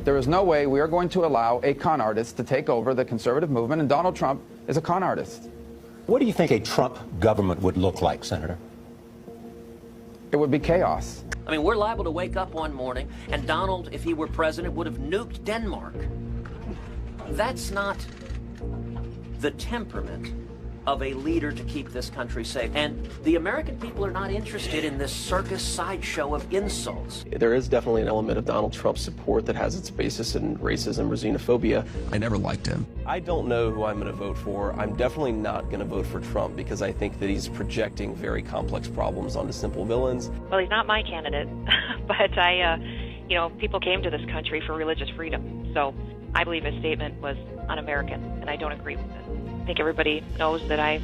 There is no way we are going to allow a con artist to take over the conservative movement, and Donald Trump is a con artist. What do you think a Trump government would look like, Senator? It would be chaos. I mean, we're liable to wake up one morning and Donald, if he were president, would have nuked Denmark. That's not the temperament of a leader to keep this country safe. And the American people are not interested in this circus sideshow of insults. There is definitely an element of Donald Trump's support that has its basis in racism or xenophobia. I never liked him. I don't know who I'm going to vote for. I'm definitely not going to vote for Trump because I think that he's projecting very complex problems onto simple villains. Well, he's not my candidate, but people came to this country for religious freedom. So I believe his statement was un-American, and I don't agree with it. I think everybody knows that I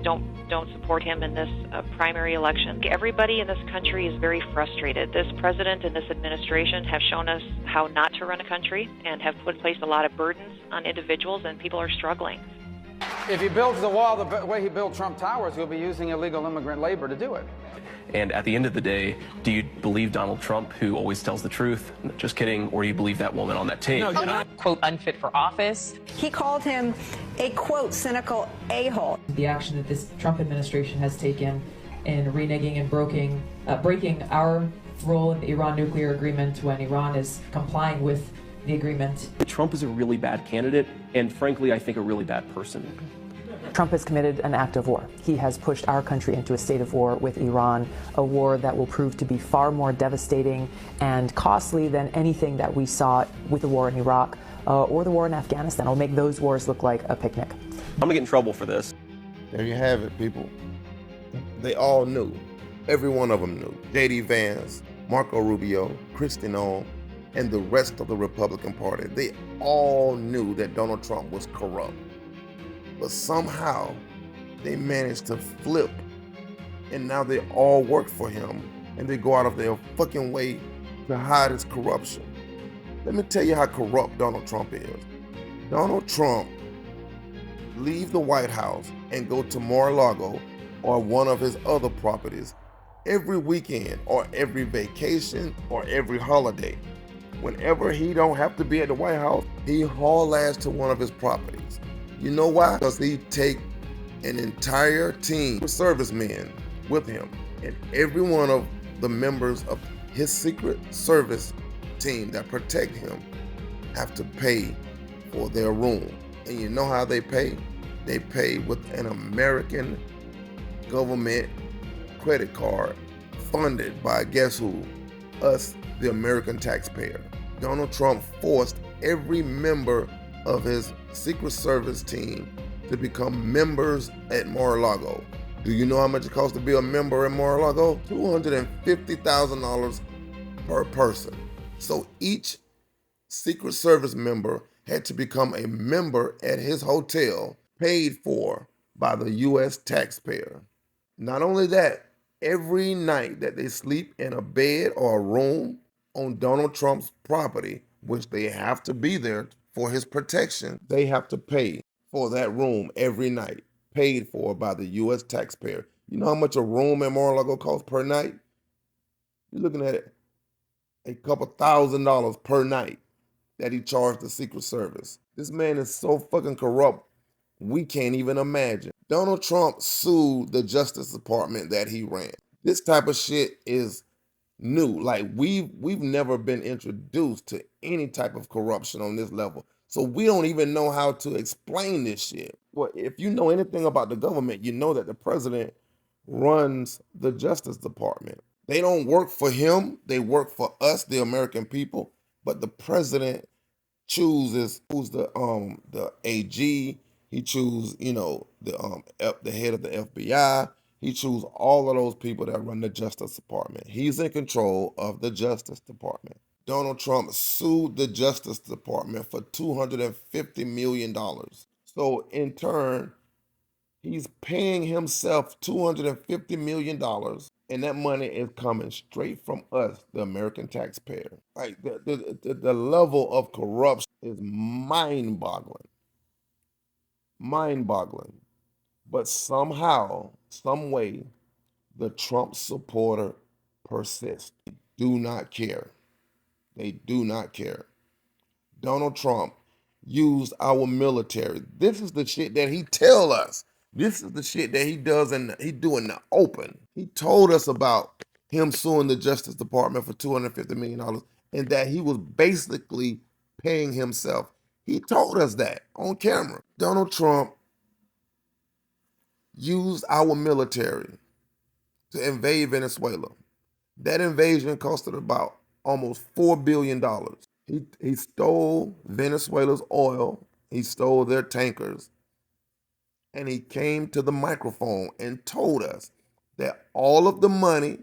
don't support him in this primary election. Everybody in this country is very frustrated. This president and this administration have shown us how not to run a country and have placed a lot of burdens on individuals, and people are struggling. If he builds the wall the way he built Trump Towers, he'll be using illegal immigrant labor to do it. And at the end of the day, do you believe Donald Trump, who always tells the truth? Just kidding. Or do you believe that woman on that tape? No, you're not. Quote, unfit for office. He called him a, quote, cynical a-hole. The action that this Trump administration has taken in reneging and breaking our role in the Iran nuclear agreement when Iran is complying with the agreement. Trump is a really bad candidate, and frankly, I think a really bad person. Trump has committed an act of war. He has pushed our country into a state of war with Iran, a war that will prove to be far more devastating and costly than anything that we saw with the war in Iraq or the war in Afghanistan. It'll make those wars look like a picnic. I'm gonna get in trouble for this. There you have it, people. They all knew. Every one of them knew. J.D. Vance, Marco Rubio, Kristi Noem, and the rest of the Republican Party. They all knew that Donald Trump was corrupt. But somehow they managed to flip, and now they all work for him, and they go out of their fucking way to hide his corruption. Let me tell you how corrupt Donald Trump is. Donald Trump leave the White House and go to Mar-a-Lago or one of his other properties every weekend or every vacation or every holiday. Whenever he don't have to be at the White House, he haul ass to one of his properties. You know why? Because he take an entire team of servicemen with him, and every one of the members of his Secret Service team that protect him have to pay for their room. And you know how they pay? They pay with an American government credit card funded by, guess who? Us, the American taxpayer. Donald Trump forced every member of his Secret Service team to become members at Mar-a-Lago. Do you know how much it costs to be a member at Mar-a-Lago? $250,000 per person. So each Secret Service member had to become a member at his hotel, paid for by the U.S. taxpayer. Not only that, every night that they sleep in a bed or a room on Donald Trump's property, which they have to be there for his protection, they have to pay for that room every night, paid for by the U.S. taxpayer. You know how much a room at Mar-a-Lago costs per night? You're looking at it, a couple $1,000s per night that he charged the Secret Service. This man is so fucking corrupt, we can't even imagine. Donald Trump sued the Justice Department that he ran. This type of shit is new. Like we've never been introduced to any type of corruption on this level. So we don't even know how to explain this shit. Well, if you know anything about the government, you know that the president runs the Justice Department. They don't work for him. They work for us, the American people. But the president chooses who's the AG. He chooses, the head of the FBI. He chooses all of those people that run the Justice Department. He's in control of the Justice Department. Donald Trump sued the Justice Department for $250 million. So in turn, he's paying himself $250 million, and that money is coming straight from us, the American taxpayer. Like the level of corruption is mind-boggling. Mind-boggling. But somehow, some way, the Trump supporter persists. Do not care. They do not care. Donald Trump used our military. This is the shit that he tell us. This is the shit that he does and he do in the open. He told us about him suing the Justice Department for $250 million and that he was basically paying himself. He told us that on camera. Donald Trump used our military to invade Venezuela. That invasion costed about almost $4 billion. He stole Venezuela's oil, he stole their tankers, and he came to the microphone and told us that all of the money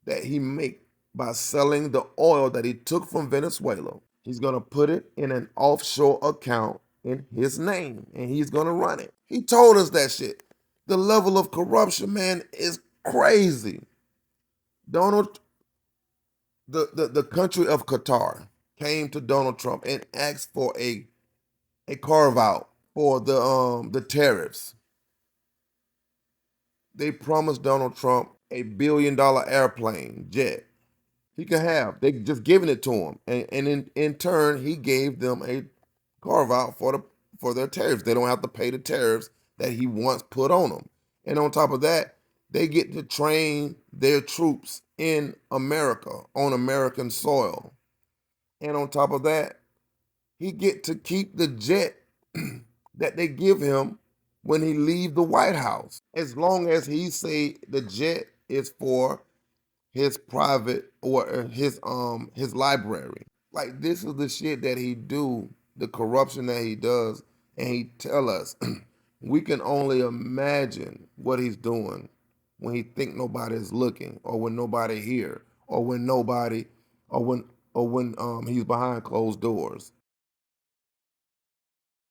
that he made by selling the oil that he took from Venezuela, he's gonna put it in an offshore account in his name, and he's gonna run it. He told us that shit. The level of corruption, man, is crazy. The country of Qatar came to Donald Trump and asked for a carve out for the tariffs. They promised Donald Trump $1 billion airplane jet. He could have. They just giving it to him, and in turn he gave them a carve out for their tariffs. They don't have to pay the tariffs that he once put on them. And on top of that, they get to train their troops in America, on American soil. And on top of that, he get to keep the jet that they give him when he leave the White House, as long as he say the jet is for his private or his library. Like, this is the shit that he do, the corruption that he does, and he tell us we can only imagine what he's doing when he think nobody is looking, or when nobody here, or when he's behind closed doors.